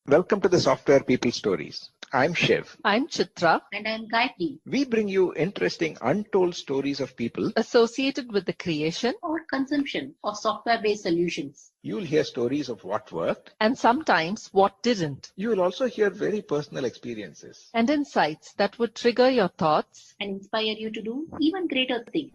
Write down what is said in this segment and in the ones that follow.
Welcome to the Software People Stories. I'm Shiv. I'm Chitra, And I'm Gayatri. We bring you interesting, untold stories of people. associated with the creation Or consumption of software-based solutions. You'll hear stories of what worked. and sometimes what didn't, You will also hear very personal experiences. and insights that would trigger your thoughts. And inspire you to do even greater things.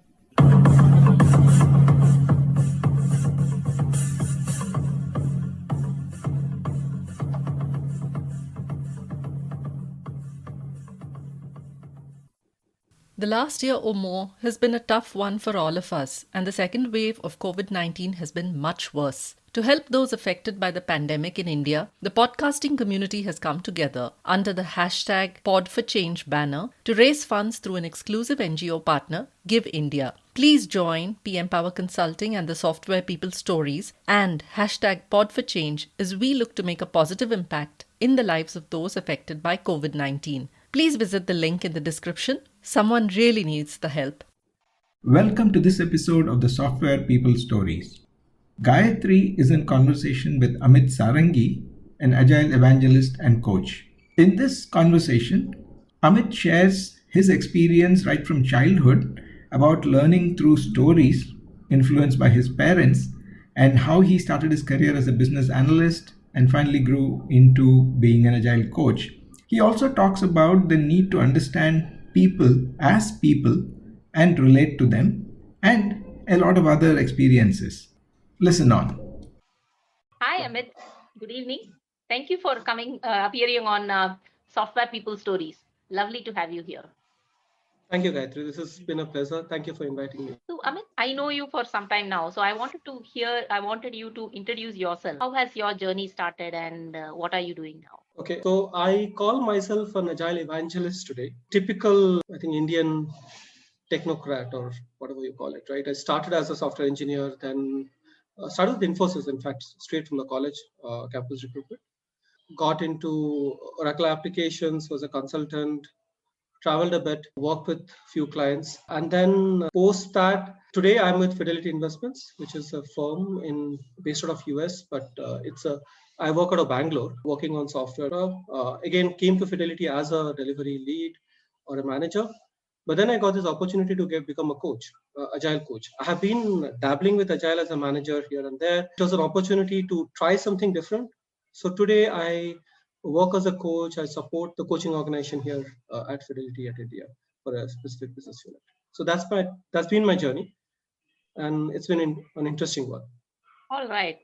The last year or more has been a tough one for all of us, and the second wave of COVID-19 has been much worse. To help those affected by the pandemic in India, the podcasting community has come together under the hashtag #PodForChange banner to raise funds through an exclusive NGO partner, Give India. Please join PM Power Consulting and the Software People Stories and hashtag #PodForChange as we look to make a positive impact in the lives of those affected by COVID-19. Please visit the link in the description. Someone really needs the help. Welcome to this episode of the Software People Stories. Gayatri is in conversation with Amit Sarangi, an Agile Evangelist and coach. In this conversation, Amit shares his experience right from childhood about learning through stories influenced by his parents and how he started his career as a business analyst and finally grew into being an Agile coach. He also talks about the need to understand people as people and relate to them, and a lot of other experiences. Listen on. Hi, Amit. Good evening. Thank you for appearing on Software People Stories. Lovely to have you here. Thank you, Gayatri. This has been a pleasure. Thank you for inviting me. So, Amit, I know you for some time now. So, I wanted you to introduce yourself. How has your journey started and what are you doing now? Okay, so I call myself an Agile Evangelist today. Typical, I think, Indian technocrat or whatever you call it, right? I started as a software engineer, then started with Infosys, in fact, straight from the college, campus recruitment. Got into Oracle applications, was a consultant, traveled a bit, worked with few clients, and then post that, today I'm with Fidelity Investments, which is a firm based out of US, but I work out of Bangalore, working on software. Again, came to Fidelity as a delivery lead or a manager, but then I got this opportunity to become a coach, Agile coach. I have been dabbling with Agile as a manager here and there. It was an opportunity to try something different. So today I work as a coach. I support the coaching organization here at Fidelity at India for a specific business unit. So that's been my journey, and it's been an interesting one. All right.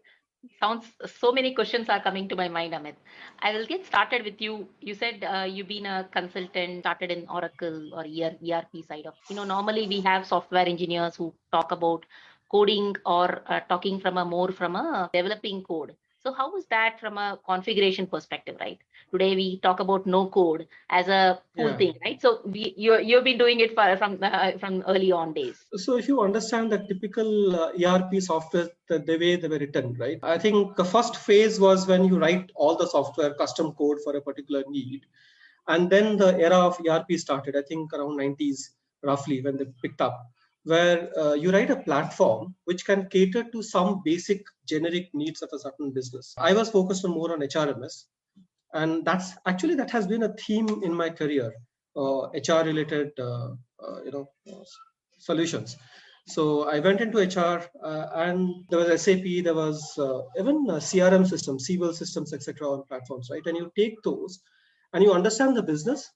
So many questions are coming to my mind, Amit. I will get started with you. You said you've been a consultant, started in Oracle or ERP side of. Normally we have software engineers who talk about coding or talking from a developing code. So how was that from a configuration perspective, right? Today we talk about no code as a cool thing, right? So you've been doing it from early on days. So if you understand the typical ERP software, the way they were written, right? I think the first phase was when you write all the software custom code for a particular need. And then the era of ERP started, I think around 90s, roughly, when they picked up, where you write a platform which can cater to some basic generic needs of a certain business. I was focused on more on HRMS. And that has been a theme in my career, HR related, solutions. So I went into HR, and there was SAP, there was even CRM systems, CWL systems, etc. on platforms, right? And you take those and you understand the business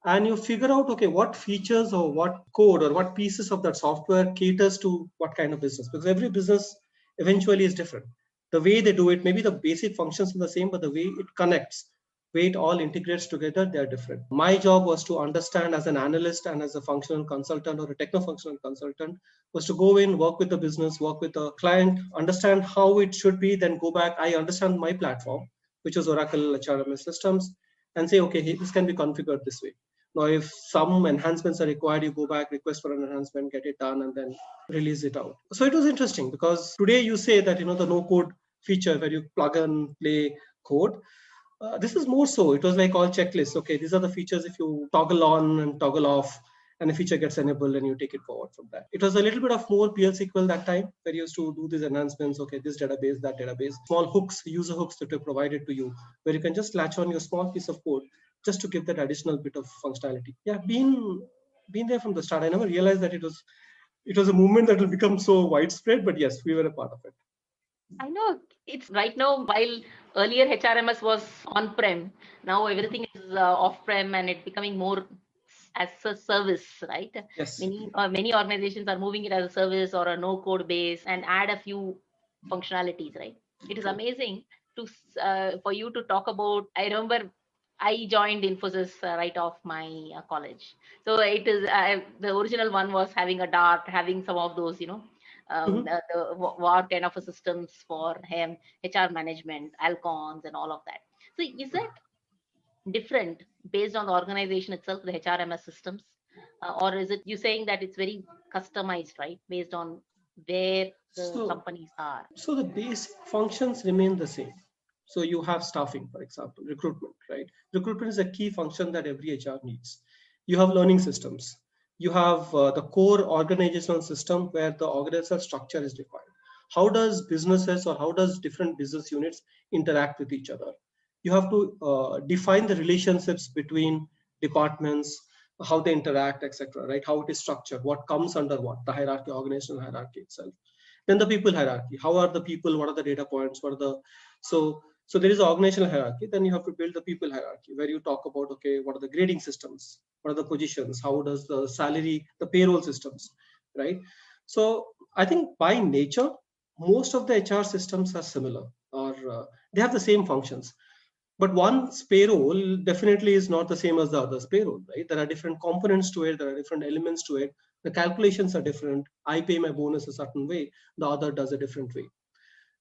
and you figure out, okay, what features or what code or what pieces of that software caters to what kind of business, because every business eventually is different. The way they do it, maybe the basic functions are the same, but the way it connects, way it all integrates together, they're different. My job was to understand as an analyst and as a functional consultant or a techno-functional consultant, was to go in, work with the business, work with the client, understand how it should be, then go back. I understand my platform, which was Oracle HRMS systems, and say, okay, this can be configured this way. Now, if some enhancements are required, you go back, request for an enhancement, get it done, and then release it out. So it was interesting because today you say that, the no code feature where you plug and play code. This is more so. It was like all checklists. Okay, these are the features if you toggle on and toggle off, and a feature gets enabled and you take it forward from that. It was a little bit of more PL/SQL that time, where you used to do these enhancements. Okay, this database, that database, small hooks, user hooks that are provided to you, where you can just latch on your small piece of code just to give that additional bit of functionality. Yeah, been there from the start. I never realized that it was a movement that will become so widespread, but yes, we were a part of it. I know it's right now, while earlier HRMS was on-prem, now everything is off-prem and it becoming more as a service, right? Yes. Many organizations are moving it as a service or a no-code base and add a few functionalities, right? It is amazing to for you to talk about. I remember I joined Infosys right off my college, so it is the original one was having a Dart, having some of those, the war kind of a systems for him, HR management, Alcons, and all of that. So is that different based on the organization itself, the HRMS systems, or is it you saying that it's very customized, right, based on where the companies are? So the basic functions remain the same. So you have staffing, for example, recruitment, right? Recruitment is a key function that every HR needs. You have learning systems. You have the core organizational system where the organizational structure is defined. How does businesses or how does different business units interact with each other? You have to define the relationships between departments, how they interact, etc. Right? How it is structured, what comes under what, the hierarchy, organizational hierarchy itself. Then the people hierarchy. How are the people? What are the data points? What are the so there is an organizational hierarchy. Then you have to build the people hierarchy, where you talk about, okay, what are the grading systems? What are the positions? How does the salary, the payroll systems, right? So I think by nature, most of the HR systems are similar, or they have the same functions. But one's payroll definitely is not the same as the other's payroll, right? There are different components to it. There are different elements to it. The calculations are different. I pay my bonus a certain way. The other does a different way.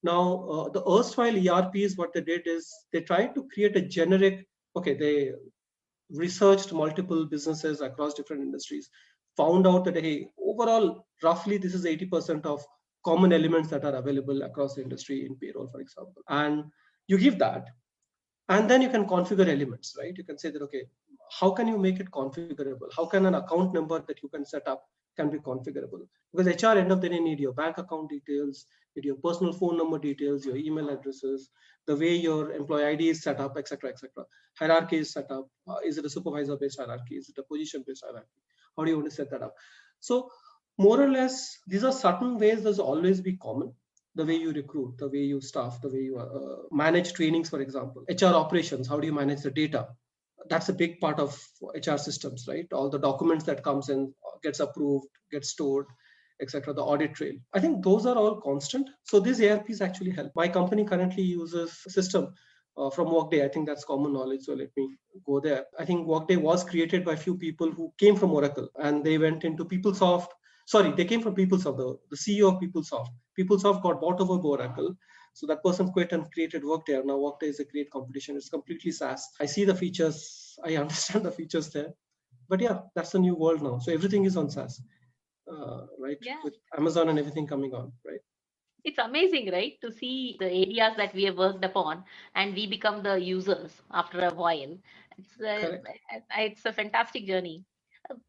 Now, the erstwhile ERPs, what they did is they tried to create a generic, okay, they researched multiple businesses across different industries, found out that, hey, overall, roughly this is 80% of common elements that are available across the industry in payroll, for example. And you give that, and then you can configure elements, right? You can say that, okay, how can you make it configurable? How can an account number that you can set up can be configurable? Because HR end of the day need your bank account details, need your personal phone number details, your email addresses, the way your employee ID is set up, etc., etc. Hierarchy is set up. Is it a supervisor-based hierarchy? Is it a position-based hierarchy? How do you want to set that up? So more or less, these are certain ways that will always be common. The way you recruit, the way you staff, the way you manage trainings, for example. HR operations, how do you manage the data? That's a big part of HR systems, right? All the documents that comes in, gets approved, gets stored, etc. The audit trail. I think those are all constant. So these ARPs actually help. My company currently uses a system from Workday. I think that's common knowledge. So let me go there. I think Workday was created by a few people who came from Oracle, and they went into PeopleSoft. Sorry, they came from PeopleSoft, the CEO of PeopleSoft. PeopleSoft got bought over by Oracle. So that person quit and created Workday. Now Workday is a great competition. It's completely SaaS. I see the features. I understand the features there. But yeah, that's the new world now. So everything is on SaaS, right? Yeah. With Amazon and everything coming on, right? It's amazing, right, to see the areas that we have worked upon and we become the users after a while. It's a fantastic journey.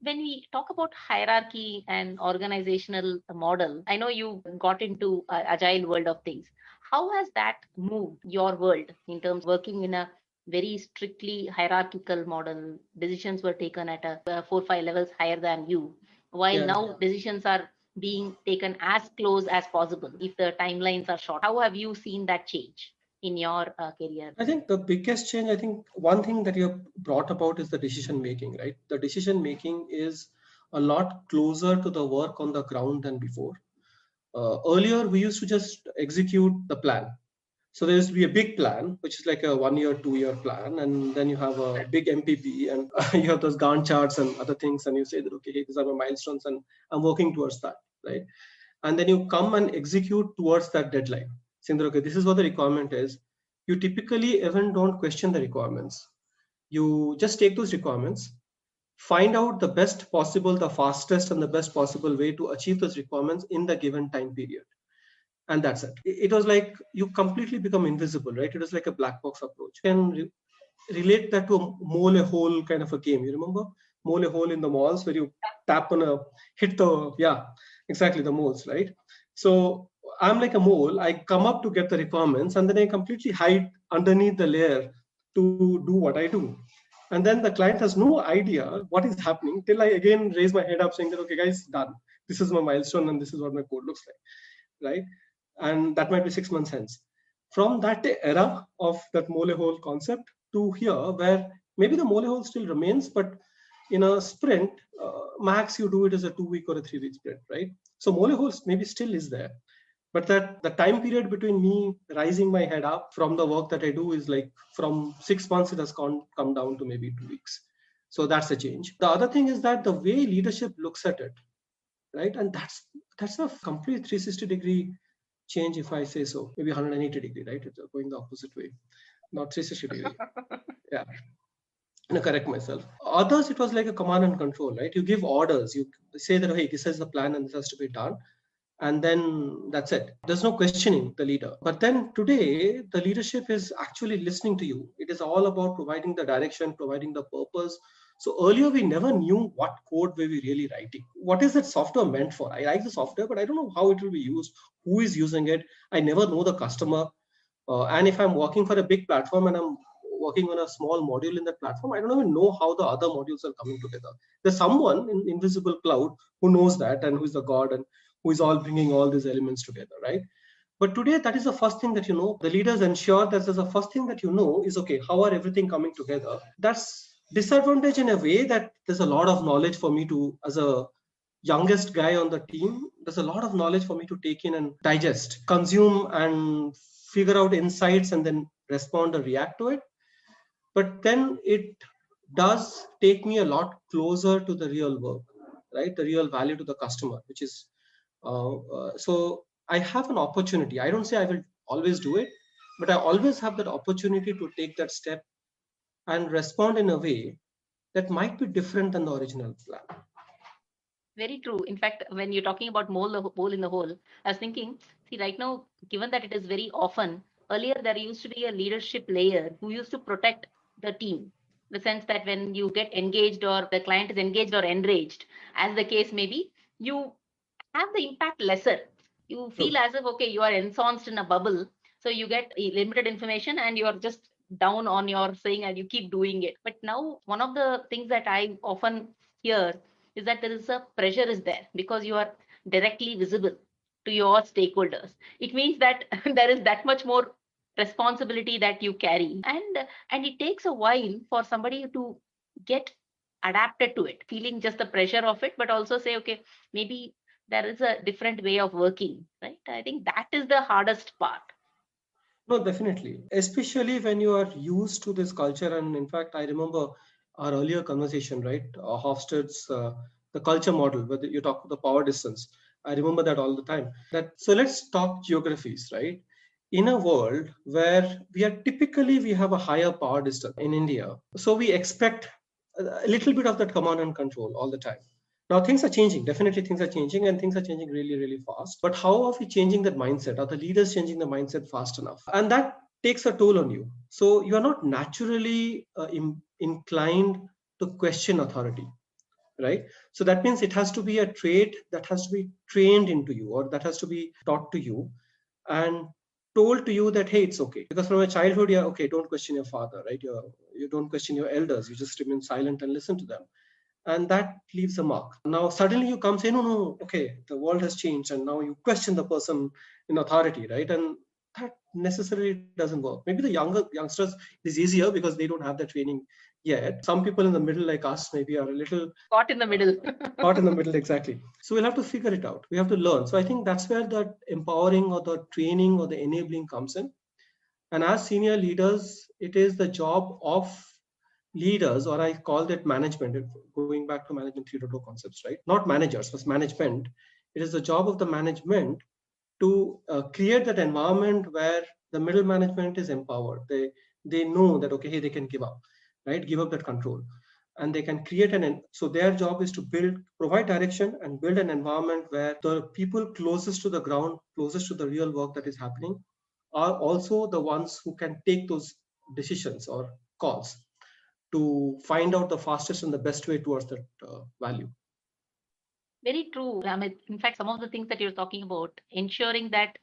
When we talk about hierarchy and organizational model, I know you got into agile world of things. How has that moved your world in terms of working in a very strictly hierarchical model? Decisions were taken at a 4-5 levels higher than you, while now decisions are being taken as close as possible if the timelines are short. How have you seen that change in your career? I think the biggest change, I think one thing that you have brought about is the decision making, right? The decision making is a lot closer to the work on the ground than before. Earlier, we used to just execute the plan. So there used to be a big plan, which is like a 1 year, 2 year plan. And then you have a big MPP and you have those Gantt charts and other things. And you say that, okay, hey, these are my milestones and I'm working towards that, right? And then you come and execute towards that deadline. Saying that, okay, this is what the requirement is. You typically even don't question the requirements. You just take those requirements, find out the best possible, the fastest and the best possible way to achieve those requirements in the given time period. And that's it. It was like you completely become invisible, right? It was like a black box approach. You can relate that to a mole a hole kind of a game. You remember? mole hole in the malls where you tap on hit the moles, right? So I'm like a mole. I come up to get the requirements and then I completely hide underneath the layer to do what I do. And then the client has no idea what is happening till I again raise my head up saying that, okay, guys, done. This is my milestone and this is what my code looks like, right? And that might be 6 months hence. From that era of that mole hole concept to here, where maybe the mole hole still remains, but in a sprint, max you do it as a 2-week or a 3-week sprint, right? So mole hole maybe still is there, but that the time period between me rising my head up from the work that I do is like from 6 months, it has come down to maybe 2 weeks. So that's a change. The other thing is that the way leadership looks at it, right? And that's a complete 360-degree change, if I say so. Maybe 180-degree, right? It's going the opposite way, not 360-degree. Yeah. Correct myself. Others, it was like a command and control, right? You give orders. You say that, hey, this is the plan and this has to be done. And then that's it. There's no questioning the leader. But then today, the leadership is actually listening to you. It is all about providing the direction, providing the purpose. So earlier, we never knew what code were we really writing. What is that software meant for? I like the software, but I don't know how it will be used, who is using it. I never know the customer. And if I'm working for a big platform and I'm working on a small module in that platform, I don't even know how the other modules are coming together. There's someone in invisible cloud who knows that and who is the God and who is all bringing all these elements together, right? But today, that is the first thing that you know. The leaders ensure that there's the first thing that you know is, okay, how are everything coming together? That's disadvantage in a way that there's a lot of knowledge for me to, as a youngest guy on the team, there's a lot of knowledge for me to take in and digest, consume and figure out insights and then respond or react to it. But then it does take me a lot closer to the real work, right? The real value to the customer, which is so I have an opportunity. I don't say I will always do it, but I always have that opportunity to take that step and respond in a way that might be different than the original plan. Very true. In fact, when you're talking about mole in the hole, I was thinking, see, right now, given that it is very often, earlier there used to be a leadership layer who used to protect the team. The sense that when you get engaged or the client is engaged or enraged, as the case may be, you have the impact lesser. You feel as if, okay, you are ensconced in a bubble. So you get limited information and you're just down on your saying and you keep doing it. But now, one of the things that I often hear is that there is a pressure is there because you are directly visible to your stakeholders. It means that there is that much more responsibility that you carry, and it takes a while for somebody to get adapted to it, feeling just the pressure of it, but also say, okay, maybe there is a different way of working, right? I think that is the hardest part. No, definitely. Especially when you are used to this culture. And in fact, I remember our earlier conversation, right? Hofstede's the culture model, where you talk about the power distance. I remember that all the time. So let's talk geographies, right? In a world where we have a higher power distance in India, so we expect a little bit of that command and control all the time. Now things are changing. Definitely things are changing, and things are changing really, really fast. But how are we changing that mindset? Are the leaders changing the mindset fast enough? And that takes a toll on you. So you are not naturally inclined to question authority, right? So that means it has to be a trait that has to be trained into you, or that has to be taught to you and told to you that, hey, it's okay. Because from a childhood, yeah, okay, don't question your father, right? You don't question your elders. You just remain silent and listen to them. And that leaves a mark. Now suddenly you come say, no, okay, the world has changed, and now you question the person in authority, right? And that necessarily doesn't work. Maybe the youngsters is easier because they don't have the training yet. Some people in the middle like us maybe are a little Caught in the middle. caught in the middle, exactly. So we'll have to figure it out. We have to learn. So I think that's where the empowering or the training or the enabling comes in. And as senior leaders, it is the job of leaders, or I call that management, going back to management 3.0 concepts, right? Not managers, but management. It is the job of the management to create that environment where the middle management is empowered. They know that, okay, hey, they can give up, right? Give up that control. And they can create so their job is to provide direction and build an environment where the people closest to the ground, closest to the real work that is happening, are also the ones who can take those decisions or calls. to find out the fastest and the best way towards that value. Very true, Amit. In fact, some of the things that you're talking about, ensuring that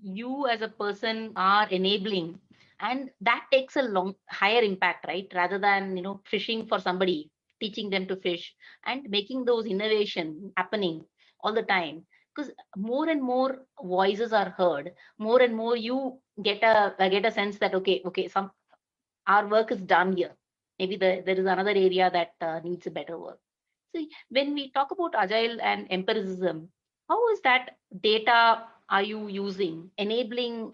you as a person are enabling, and that takes a long higher impact, right? Rather than fishing for somebody, teaching them to fish, and making those innovation happening all the time. Because more and more voices are heard, more and more you get a sense that okay, some our work is done here. Maybe there is another area that needs a better work. So when we talk about agile and empiricism, how is that data are you using, enabling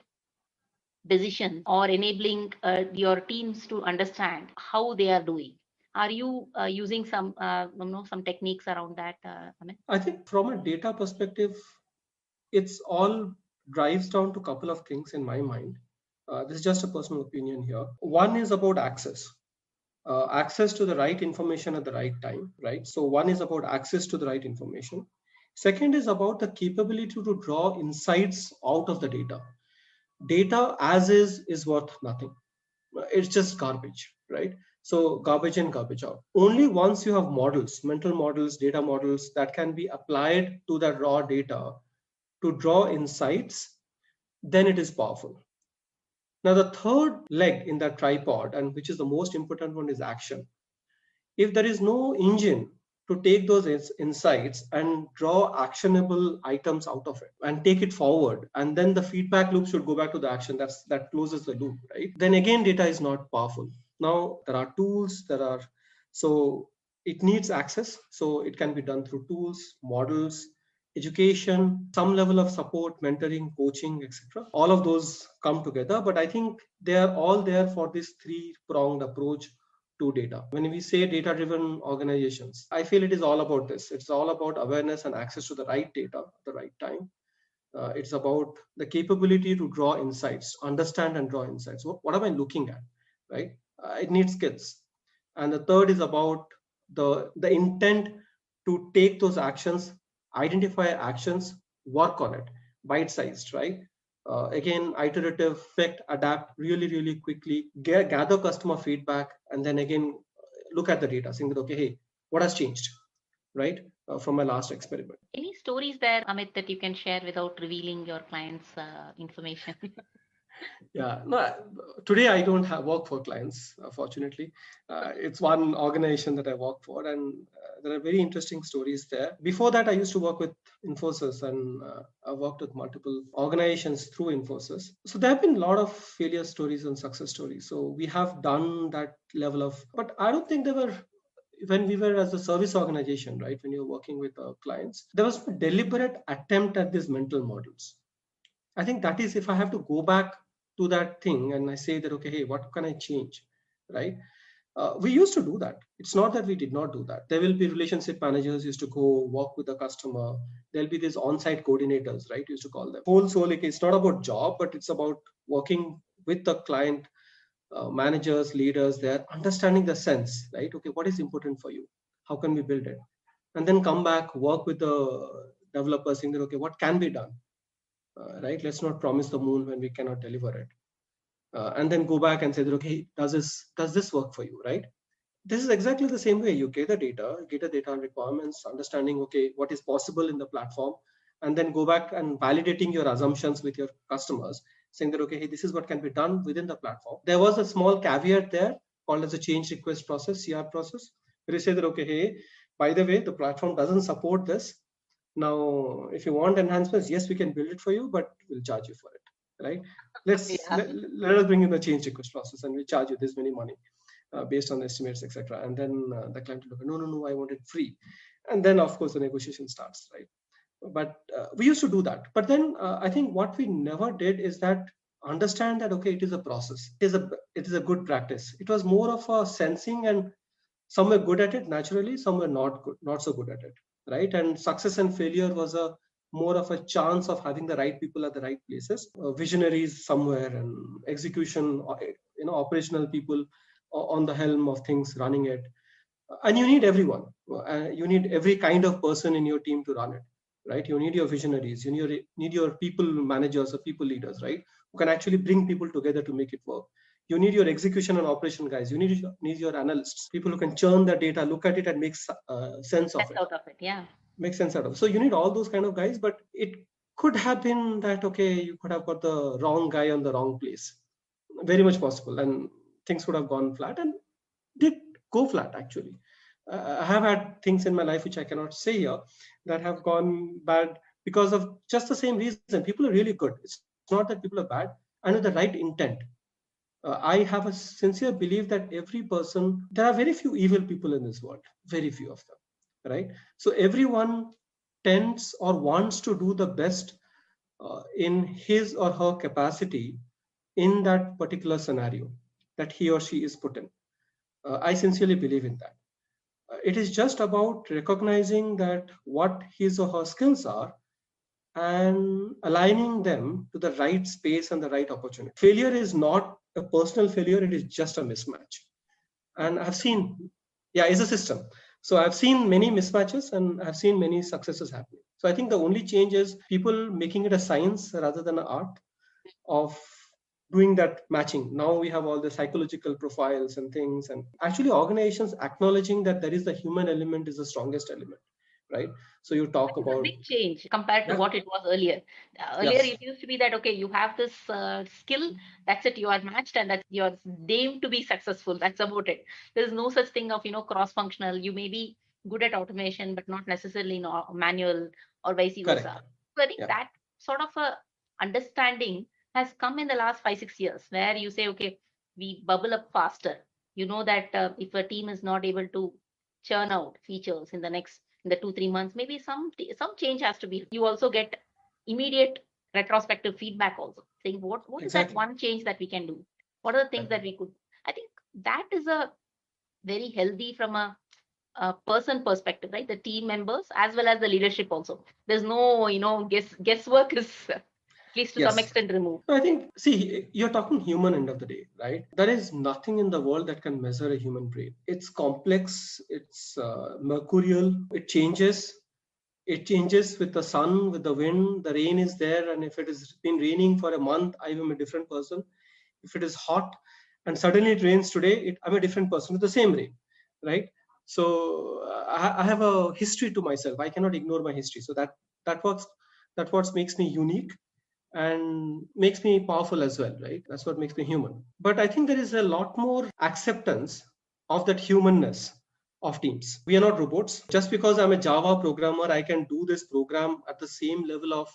decisions or enabling your teams to understand how they are doing? Are you using some techniques around that, Amit? I think from a data perspective, it's all drives down to a couple of things in my mind. This is just a personal opinion here. One is about access. Access to the right information at the right time, right? So one is about access to the right information. Second is about the capability to draw insights out of the data. Data as is worth nothing. It's just garbage, right? So garbage in, garbage out. Only once you have models, mental models, data models that can be applied to that raw data to draw insights, then it is powerful. Now, the third leg in that tripod, and which is the most important one, is action. If there is no engine to take those insights and draw actionable items out of it and take it forward, and then the feedback loop should go back to the action, that closes the loop, right? Then again, data is not powerful. Now, there are tools, so it needs access. So it can be done through tools, models, education, some level of support, mentoring, coaching, etc. All of those come together, but I think they are all there for this three-pronged approach to data. When we say data-driven organizations, I feel it is all about this. It's all about awareness and access to the right data at the right time. It's about the capability to draw insights, understand and draw insights. What am I looking at, right? It needs skills. And the third is about the intent to take those actions, identify actions, work on it, bite-sized, right? Again, iterative, effect, adapt really, really quickly, gather customer feedback, and then again, look at the data, saying that, okay, hey, what has changed, right? From my last experiment. Any stories there, Amit, that you can share without revealing your clients' information? Yeah, no, today I don't work for clients, fortunately. It's one organization that I work for, and there are very interesting stories there. Before that, I used to work with Infosys, and I worked with multiple organizations through Infosys. So there have been a lot of failure stories and success stories. So we have done that level of, but I don't think there were, when we were as a service organization, right, when you're working with clients, there was a deliberate attempt at these mental models. I think that is, if I have to go back to that thing and I say that, okay, hey, what can I change, right? We used to do that. It's not that we did not do that. There will be relationship managers used to go work with the customer. There'll be these on-site coordinators, right? Used to call them. Whole soul, like, it's not about job, but it's about working with the client, managers, leaders there, understanding the sense, right? Okay, what is important for you? How can we build it? And then come back, work with the developers, saying that, okay, what can be done? Right? Let's not promise the moon when we cannot deliver it. And then go back and say that, okay, does this work for you, right? This is exactly the same way. You get the data requirements, understanding, okay, what is possible in the platform, and then go back and validating your assumptions with your customers, saying that, okay, hey, this is what can be done within the platform. There was a small caveat there called as a change request process, CR process, where you say that, okay, hey, by the way, the platform doesn't support this. Now, if you want enhancements, yes, we can build it for you, but we'll charge you for it, right? Let us bring in the change request process, and we charge you this many money based on the estimates, etc. And then the client will go, no, I want it free. And then, of course, the negotiation starts, right? But we used to do that. But then I think what we never did is that understand that, okay, it is a process. It is a good practice. It was more of a sensing, and some were good at it naturally, some were not so good at it, right? And success and failure was a more of a chance of having the right people at the right places, visionaries somewhere, and execution, operational people on the helm of things, running it. And you need everyone. You need every kind of person in your team to run it, right? You need your visionaries. You need your people managers or people leaders, right? Who can actually bring people together to make it work. You need your execution and operation guys. You need your analysts, people who can churn the data, look at it, and make sense of That's it. out of it. Yeah. Make sense out of it. So you need all those kind of guys, but it could have been that, okay, you could have got the wrong guy on the wrong place. Very much possible. And things would have gone flat and did go flat, actually. I have had things in my life which I cannot say here that have gone bad because of just the same reason. People are really good. It's not that people are bad, and with the right intent. I have a sincere belief that every person, there are very few evil people in this world, very few of them, right? So everyone tends or wants to do the best in his or her capacity in that particular scenario that he or she is put in. I sincerely believe in that. It is just about recognizing that what his or her skills are and aligning them to the right space and the right opportunity. Failure is not a personal failure, it is just a mismatch. And I've seen, yeah, it's a system. So I've seen many mismatches and I've seen many successes happening. So I think the only change is people making it a science rather than an art of doing that matching. Now we have all the psychological profiles and things, and actually organizations acknowledging that there is the human element is the strongest element, right? So you talk It's a about, big change compared to yeah, what it was earlier. Earlier, yes, it used to be that, okay, you have this skill, that's it, you are matched, and that's you're deemed to be successful. That's about it. There's no such thing of, cross-functional. You may be good at automation, but not necessarily manual or vice correct, versa. So I think yeah, that sort of a understanding has come in the last 5-6 years, where you say, okay, we bubble up faster. You know that if a team is not able to churn out features in the 2-3 months, maybe some change has to be. You also get immediate retrospective feedback also, saying what is that exactly, one change that we can do, what are the yeah. things that we could. I think that is a very healthy from a person perspective, right? The team members as well as the leadership also. There's no guesswork is at least to some Yes. extent removed. I think, see, you're talking human end of the day, right? There is nothing in the world that can measure a human brain. It's complex, it's mercurial, it changes. It changes with the sun, with the wind, the rain is there. And if it has been raining for a month, I am a different person. If it is hot and suddenly it rains today, I'm a different person with the same rain, right? So I have a history to myself. I cannot ignore my history. So that what makes me unique and makes me powerful as well, right? That's what makes me human. But I think there is a lot more acceptance of that humanness of teams. We are not robots. Just because I'm a Java programmer, I can do this program at the same level of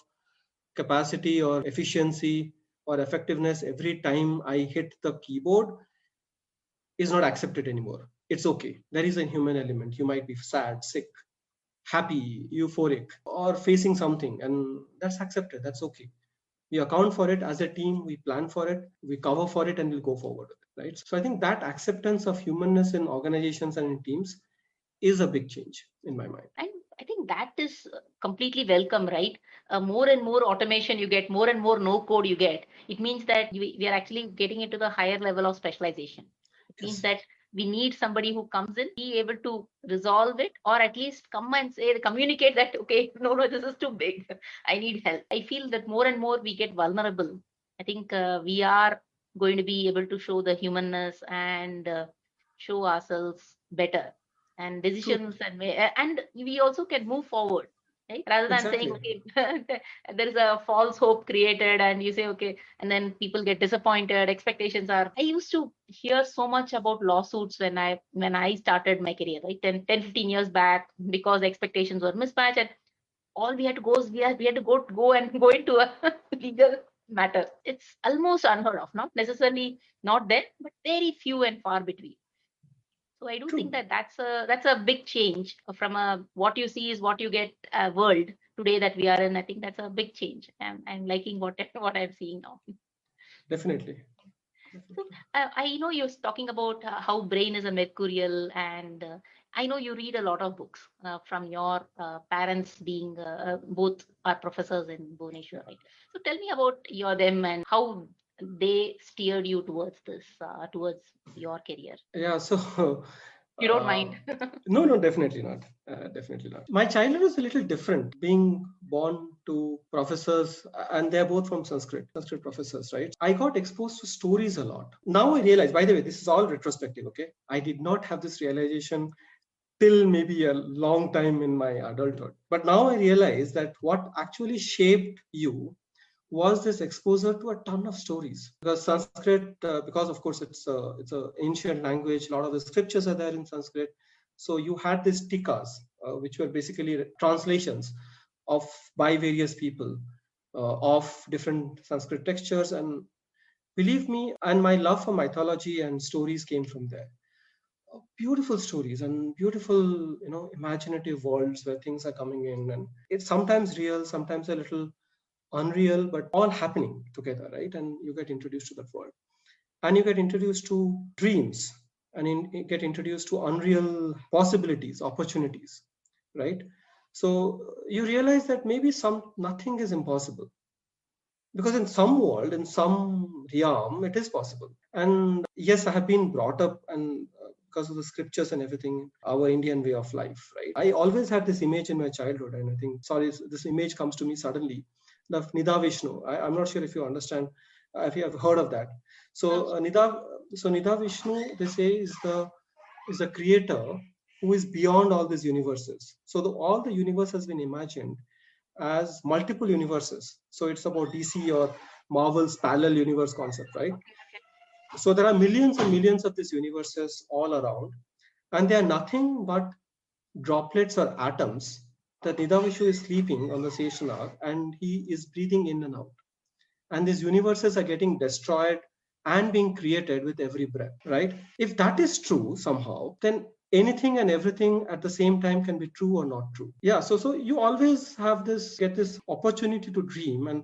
capacity or efficiency or effectiveness every time I hit the keyboard is not accepted anymore. It's okay. There is a human element. You might be sad, sick, happy, euphoric, or facing something, and that's accepted. That's okay. We account for it as a team, we plan for it, we cover for it, and we'll go forward with it, right? So I think that acceptance of humanness in organizations and in teams is a big change in my mind. And I think that is completely welcome, right? More and more automation you get, more and more no code you get. It means that we are actually getting into the higher level of specialization. It means Yes, that we need somebody who comes in, be able to resolve it, or at least come and say, communicate that, okay, no, this is too big. I need help. I feel that more and more we get vulnerable. I think we are going to be able to show the humanness and show ourselves better and true, decisions and we also can move forward, right, rather than saying, exactly. okay, there is a false hope created and you say, okay, and then people get disappointed, expectations are. I used to hear so much about lawsuits when I started my career, right, 10-15 years back, because expectations were mismatched, and all we had to go is we had to go and go into a legal matter. It's almost unheard of, not necessarily not there, but very few and far between. So I do think True. that that's a big change from a what you see is what you get world today that we are in. I think that's a big change. I'm liking what what I'm seeing now. Definitely. So Definitely. I know you're talking about how brain is a mercurial, and I know you read a lot of books from your parents being both are professors in Bhubaneswar, right? So tell me about them and how they steered you towards this, towards your career. Yeah, so You don't mind? No, definitely not. Definitely not. My childhood was a little different. Being born to professors, and they're both from Sanskrit professors, right? I got exposed to stories a lot. Now I realize, by the way, this is all retrospective, okay? I did not have this realization till maybe a long time in my adulthood. But now I realize that what actually shaped you was this exposure to a ton of stories. Because Sanskrit, because of course it's a ancient language, a lot of the scriptures are there in Sanskrit. So you had these tikas, which were basically translations of by various people of different Sanskrit textures. And believe me, and my love for mythology and stories came from there. Beautiful stories and beautiful, imaginative worlds where things are coming in, and it's sometimes real, sometimes a little unreal, but all happening together, right? And you get introduced to that world, and you get introduced to dreams, and you get introduced to unreal possibilities, opportunities, right? So you realize that maybe nothing is impossible, because in some world, in some realm, it is possible. And yes, I have been brought up, and because of the scriptures and everything, our Indian way of life, right? I always had this image in my childhood, and I think, sorry, this image comes to me suddenly, of Nida Vishnu. I'm not sure if you understand, if you have heard of that. So Nida Vishnu, they say, is the creator who is beyond all these universes. So all the universe has been imagined as multiple universes. So it's about DC or Marvel's parallel universe concept, right? So there are millions and millions of these universes all around, and they are nothing but droplets or atoms that Nidavishnu is sleeping on the Seshanar, and he is breathing in and out. And these universes are getting destroyed and being created with every breath, right? If that is true somehow, then anything and everything at the same time can be true or not true. Yeah, so you always get this opportunity to dream and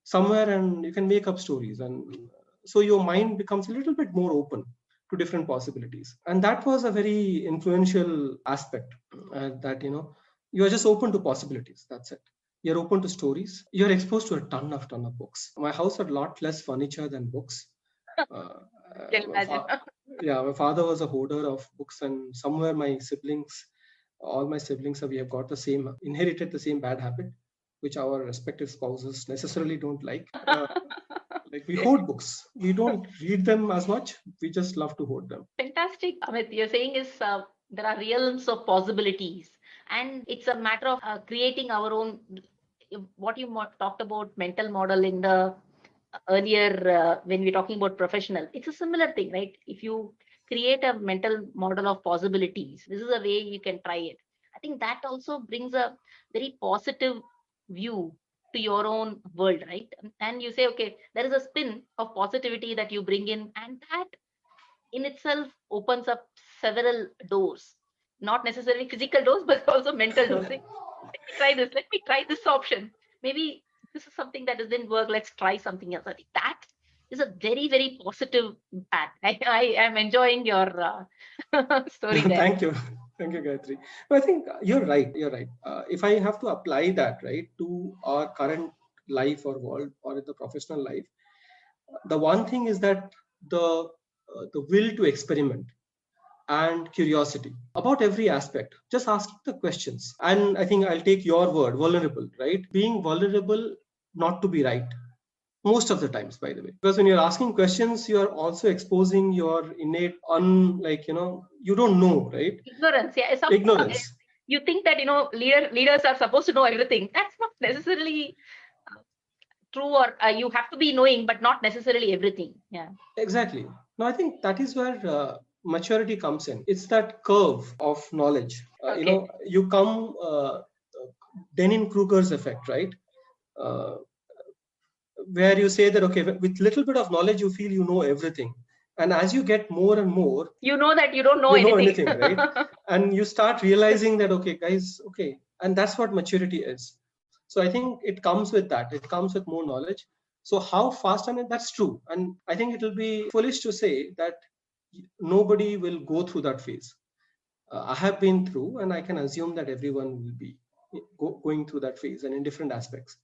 somewhere, and you can make up stories, and so your mind becomes a little bit more open to different possibilities. And that was a very influential aspect, that you are just open to possibilities. That's it. You're open to stories. You're exposed to a ton of books. My house had a lot less furniture than books. Can imagine. Yeah, my father was a hoarder of books, and somewhere all my siblings, we have inherited the same bad habit, which our respective spouses necessarily don't like. Like, we hoard books. We don't read them as much. We just love to hoard them. Fantastic, Amit. You're saying is there are realms of possibilities, and it's a matter of creating our own. What you talked about mental model in the earlier when we're talking about professional, it's a similar thing, right? If you create a mental model of possibilities, this is a way you can try it. I think that also brings a very positive view to your own world, right? And you say, okay, there is a spin of positivity that you bring in, and that in itself opens up several doors, not necessarily physical doors, but also mental doors. Like, let me try this option. Maybe this is something that doesn't work. Let's try something else. I think that is a very, very positive impact. I am enjoying your story there. Thank you. Thank you, Gayatri. I think you're right. If I have to apply that, right, to our current life or world or in the professional life, the one thing is that the will to experiment and curiosity about every aspect, just asking the questions. And I think I'll take your word, vulnerable, right? Being vulnerable not to be right most of the times, by the way, because when you're asking questions, you are also exposing your innate you don't know, right? Ignorance. Yeah. Ignorance. You think that leaders are supposed to know everything. That's not necessarily true, or you have to be knowing, but not necessarily everything. Yeah. Exactly. No, I think that is where maturity comes in. It's that curve of knowledge. Okay. You come Dunning-Kruger's effect, right? Where you say that, okay, with little bit of knowledge, you feel you know everything. And as you get more and more, you know that you don't know anything, right? And you start realizing that, okay, guys, okay. And that's what maturity is. So I think it comes with that. It comes with more knowledge. So how fast, that's true. And I think it will be foolish to say that nobody will go through that phase. I have been through, and I can assume that everyone will be going through that phase, and in different aspects.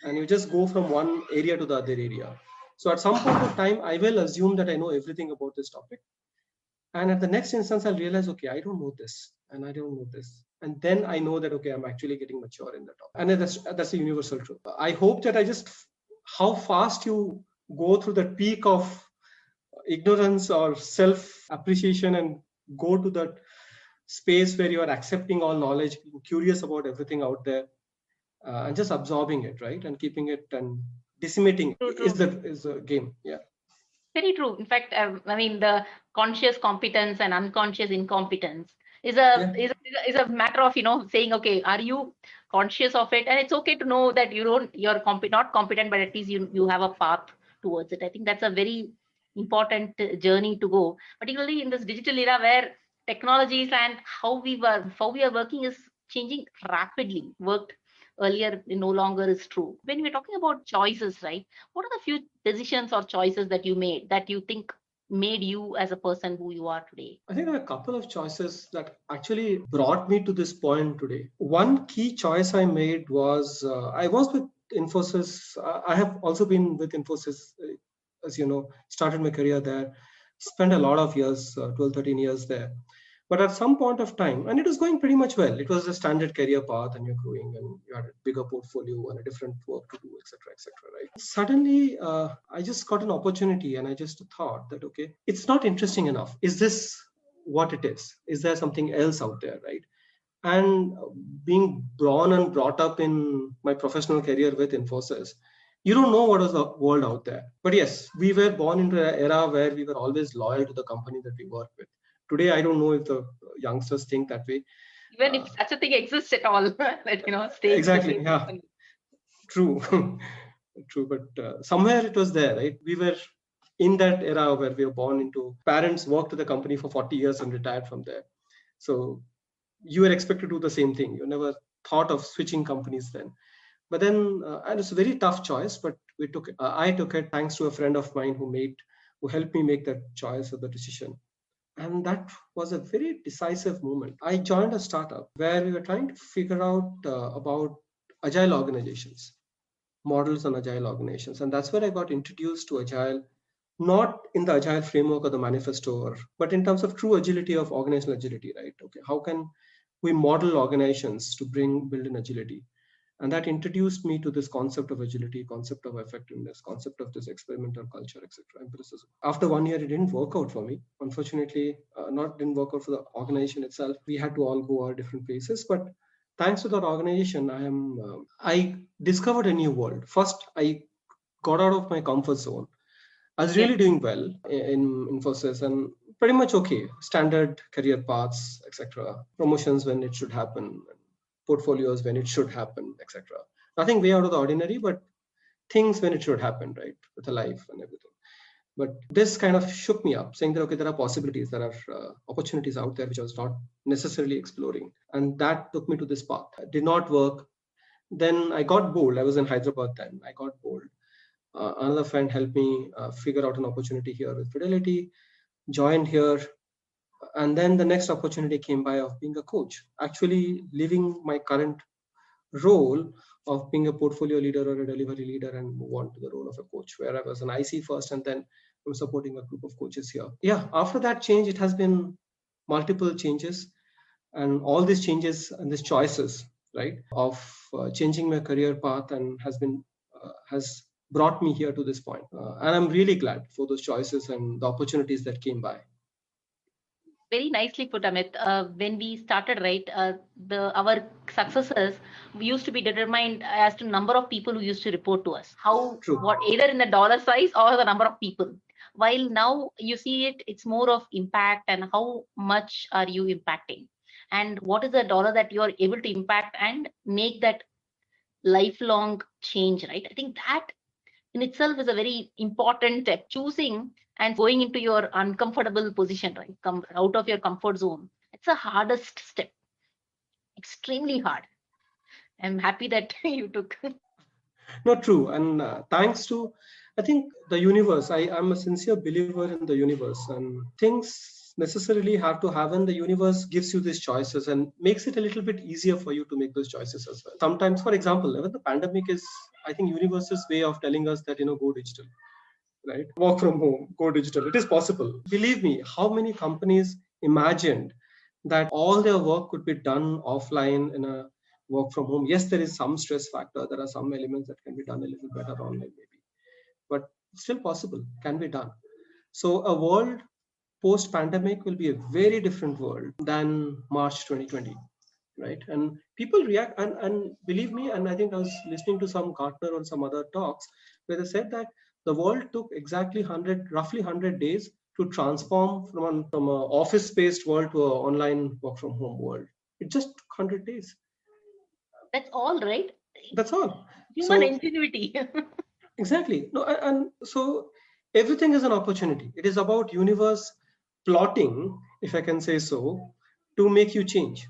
And you just go from one area to the other area. So at some point of time, I will assume that I know everything about this topic. And at the next instance, I'll realize, okay, I don't know this and I don't know this. And then I know that, okay, I'm actually getting mature in the topic. And that's a universal truth. I hope that how fast you go through the peak of ignorance or self-appreciation and go to that space where you are accepting all knowledge, being curious about everything out there, and just absorbing it, right? And keeping it and disseminating True, is true. a game. Yeah. Very true. In fact, I mean, the conscious competence and unconscious incompetence is Yeah. is a matter of, saying, okay, are you conscious of it? And it's okay to know that you're not competent, but at least you have a path towards it. I think that's a very important journey to go, particularly in this digital era where technologies and how we are working is changing rapidly. Worked earlier no longer is true. When we're talking about choices, right? What are the few decisions or choices that you made that you think made you as a person who you are today? I think there are a couple of choices that actually brought me to this point today. One key choice I made was I was with Infosys. I have also been with Infosys, as you know, started my career there, spent a lot of years, 12, 13 years there. But at some point of time, and it was going pretty much well. It was a standard career path, and you're growing, and you had a bigger portfolio and a different work to do, etc., right? Suddenly, I just got an opportunity, and I just thought that, okay, it's not interesting enough. Is this what it is? Is there something else out there, right? And being born and brought up in my professional career with Infosys, you don't know what is the world out there. But yes, we were born into an era where we were always loyal to the company that we work with. Today, I don't know if the youngsters think that way. Even if such a thing exists at all, that stay with the Exactly. same Yeah. company. True. True. But somewhere it was there, right? We were in that era where we were born into, parents worked at the company for 40 years and retired from there. So you were expected to do the same thing. You never thought of switching companies then. But then, and it's a very tough choice, but we took it. I took it thanks to a friend of mine who helped me make that choice or the decision. And that was a very decisive moment. I joined a startup where we were trying to figure out about agile organizations, models on agile organizations. And that's where I got introduced to agile, not in the agile framework or the manifesto, but in terms of true agility of organizational agility, right? Okay, how can we model organizations to build in agility? And that introduced me to this concept of agility, concept of effectiveness, concept of this experimental culture, etc. Empiricism. After 1 year, it didn't work out for me. Unfortunately, not didn't work out for the organization itself. We had to all go our different places. But thanks to that organization, I discovered a new world. First, I got out of my comfort zone. I was really doing well in Infosys and pretty much okay. Standard career paths, etc. Promotions when it should happen, portfolios when it should happen, etc. Nothing way out of the ordinary, but things when it should happen, right? With a life and everything. But this kind of shook me up, saying that, okay, there are possibilities, there are opportunities out there which I was not necessarily exploring. And that took me to this path. It did not work. Then I got bold. I was in Hyderabad then. I got bold. Another friend helped me figure out an opportunity here with Fidelity, joined here. And then the next opportunity came by of being a coach, actually leaving my current role of being a portfolio leader or a delivery leader and move on to the role of a coach, where I was an IC first and then I'm supporting a group of coaches here. Yeah, after that change, it has been multiple changes, and all these changes and these choices, right, of changing my career path and has brought me here to this point. And I'm really glad for those choices and the opportunities that came by. Very nicely put, Amit. When we started, right, our successes used to be determined as to number of people who used to report to us. True. What either in the dollar size or the number of people. While now you see it's more of impact and how much are you impacting, and what is the dollar that you are able to impact and make that lifelong change, right? I think that in itself is a very important step. Choosing and going into your uncomfortable position, right? Come out of your comfort zone. It's the hardest step, extremely hard. I'm happy that you took. Not true. And thanks to, I think, the universe, I'm a sincere believer in the universe, and things necessarily have to happen. The universe gives you these choices and makes it a little bit easier for you to make those choices as well. Sometimes, for example, even the pandemic is, I think, universe's way of telling us that, go digital. right? Work from home, go digital. It is possible. Believe me, how many companies imagined that all their work could be done offline in a work from home? Yes, there is some stress factor. There are some elements that can be done a little better online maybe, but it's still possible, can be done. So a world post-pandemic will be a very different world than March 2020, right? And people react, and believe me, and I think I was listening to some Gartner or some other talks where they said that the world took exactly roughly 100 days to transform from an office-based world to an online work from home world. It just took 100 days. That's all, right? That's all. Human So ingenuity. exactly. No, and so everything is an opportunity. It is about universe plotting, if I can say so, to make you change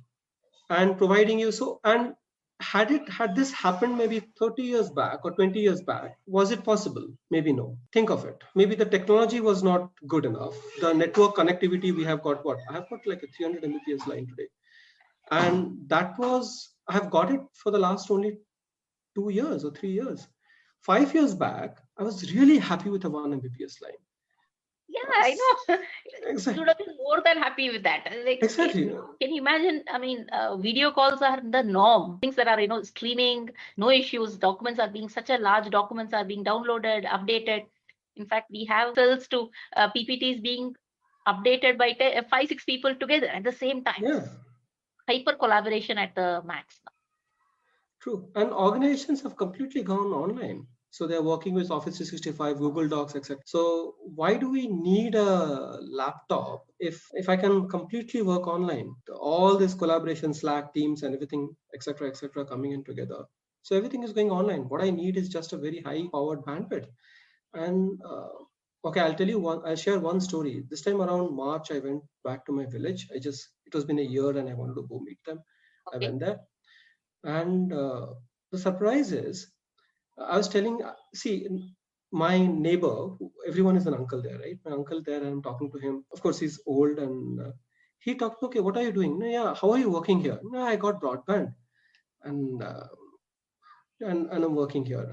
and providing you so. And had this happened maybe 30 years back or 20 years back, was it possible? Maybe no. Think of it. Maybe the technology was not good enough. The network connectivity, we have got what? I have got like a 300 Mbps line today. And that was, I have got it for the last only 2 years or 3 years. 5 years back, I was really happy with a 1 Mbps line. Yeah, I know. Exactly. Should have been more than happy with that. Like, Exactly. can you imagine? I mean, video calls are the norm. Things that are, streaming, no issues. Documents are being such a large documents are being downloaded, updated. In fact, we have cells to PPTs being updated by 5-6 people together at the same time. Yeah. Hyper collaboration at the max. True. And organizations have completely gone online. So they're working with Office 365, Google Docs, etc. So why do we need a laptop if I can completely work online? All this collaboration, Slack, Teams, and everything, etc., coming in together. So everything is going online. What I need is just a very high-powered bandwidth. And okay, I'll share one story. This time around March, I went back to my village. It was been a year and I wanted to go meet them. Okay. I went there. And the surprise is, I was telling, see, my neighbor, everyone is an uncle there, right? My uncle there, and I'm talking to him. Of course, he's old, and he talked, okay, what are you doing? No, yeah, how are you working here? No, I got broadband, and I'm working here.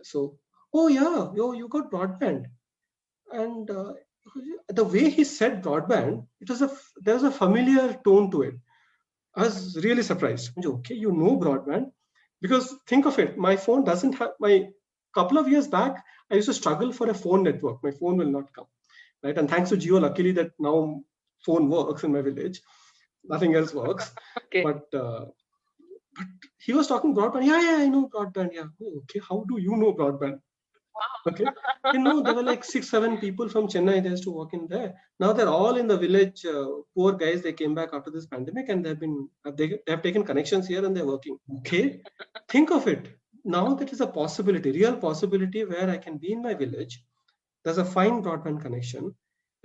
So, oh yeah, you got broadband, and the way he said broadband, there was a familiar tone to it. I was really surprised. Okay, you know broadband, because think of it, my phone doesn't have couple of years back, I used to struggle for a phone network. My phone will not come, right? And thanks to Jio, luckily that now phone works in my village. Nothing else works. Okay. But he was talking broadband. Yeah, I know broadband. Yeah. Okay, how do you know broadband? Okay. There were like 6-7 people from Chennai. They used to work in there. Now they're all in the village. Poor guys. They came back after this pandemic, and they have taken connections here, and they're working. Okay. Think of it. Now that is a possibility, real possibility, where I can be in my village. There's a fine broadband connection.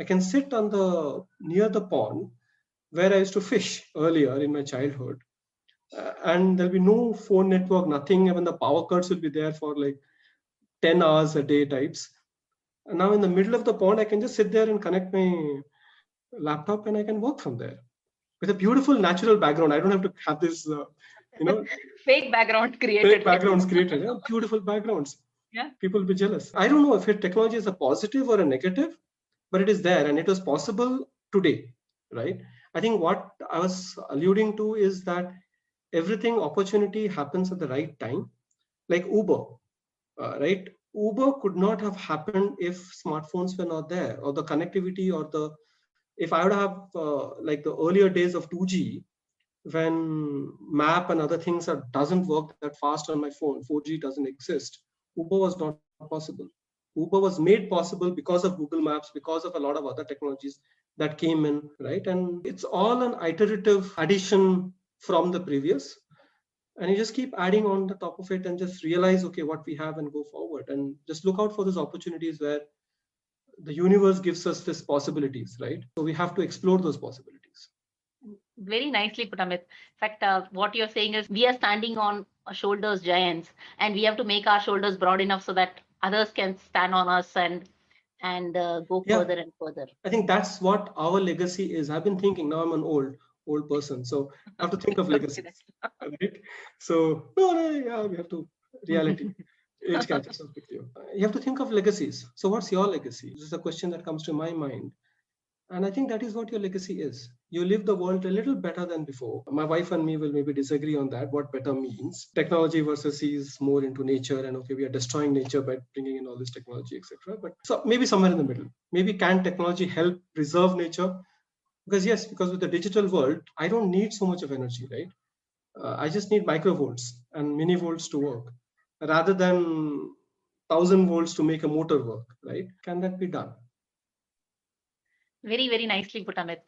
I can sit near the pond where I used to fish earlier in my childhood, and there'll be no phone network, nothing. Even the power cuts will be there for like 10 hours a day types. And now in the middle of the pond, I can just sit there and connect my laptop, and I can work from there with a beautiful natural background. I don't have to have this, fake background created. fake backgrounds created. Yeah? Beautiful backgrounds. Yeah. People will be jealous. I don't know if technology is a positive or a negative, but it is there, and it was possible today, right? I think what I was alluding to is that opportunity happens at the right time, like Uber, right? Uber could not have happened if smartphones were not there, or the connectivity, or if I would have like the earlier days of 2G, when map and other things doesn't work that fast on my phone, 4G doesn't exist, Uber was not possible. Uber was made possible because of Google Maps, because of a lot of other technologies that came in, right? And it's all an iterative addition from the previous. And you just keep adding on the top of it and just realize, okay, what we have, and go forward, and just look out for those opportunities where the universe gives us these possibilities, right? So we have to explore those possibilities. Very nicely put, Amit. In fact, what you're saying is we are standing on shoulders giants, and we have to make our shoulders broad enough so that others can stand on us and go further and further. I think that's what our legacy is. I've been thinking, now I'm an old person, so I have to think of legacy, right? So we have to reality. Age catches up with you. You have to think of legacies. So what's your legacy? This is a question that comes to my mind. And I think that is what your legacy is. You live the world a little better than before. My wife and me will maybe disagree on that, what better means. Technology versus is more into nature, and okay, we are destroying nature by bringing in all this technology, etc. But so maybe somewhere in the middle. Maybe can technology help preserve nature? Because yes, because with the digital world, I don't need so much of energy, right? I just need microvolts and millivolts to work, rather than 1,000 volts to make a motor work, right? Can that be done? Very, very nicely put, Amit.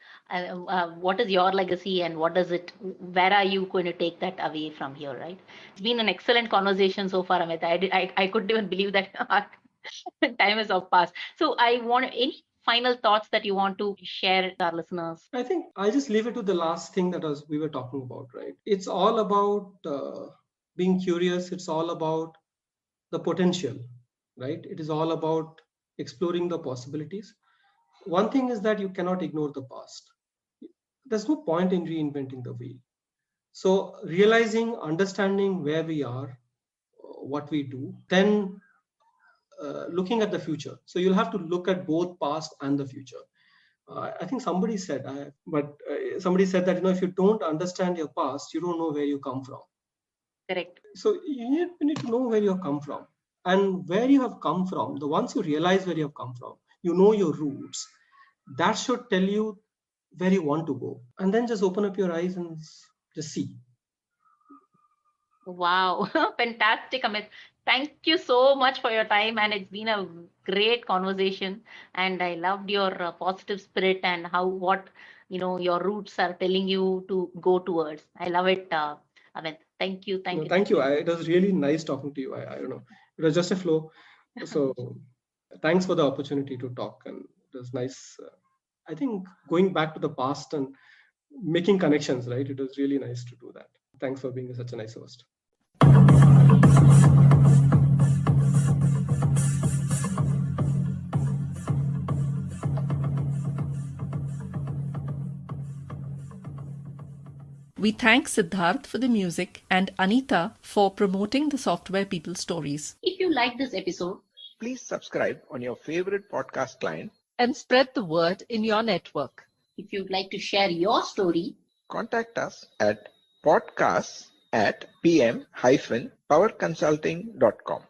What is your legacy and where are you going to take that away from here, right? It's been an excellent conversation so far, Amit. I couldn't even believe that our time is off past. So I want any final thoughts that you want to share with our listeners? I think I'll just leave it to the last thing that we were talking about, right? It's all about being curious. It's all about the potential, right? It is all about exploring the possibilities. One thing is that you cannot ignore the past. There's no point in reinventing the wheel. So realizing, understanding where we are, what we do, then looking at the future. So you'll have to look at both past and the future. I think somebody said that, if you don't understand your past, you don't know where you come from. Correct. So you need to know where you have come from, and where you have come from. Once you realize where you have come from, you know your roots. That should tell you where you want to go, and then just open up your eyes and just see. Wow, fantastic, Amit. Thank you so much for your time, and it's been a great conversation. And I loved your positive spirit and what your roots are telling you to go towards. I love it, Amit. Thank you, thank you. Thank you. It was really nice talking to you. I don't know, it was just a flow. So thanks for the opportunity to talk, and it was nice. I think going back to the past and making connections, right? It was really nice to do that. Thanks for being such a nice host. We thank Siddharth for the music and Anita for promoting the Software People Stories. If you like this episode, Please subscribe on your favorite podcast client. And spread the word in your network. if you'd like to share your story, Contact us at podcasts@pm-powerconsulting.com.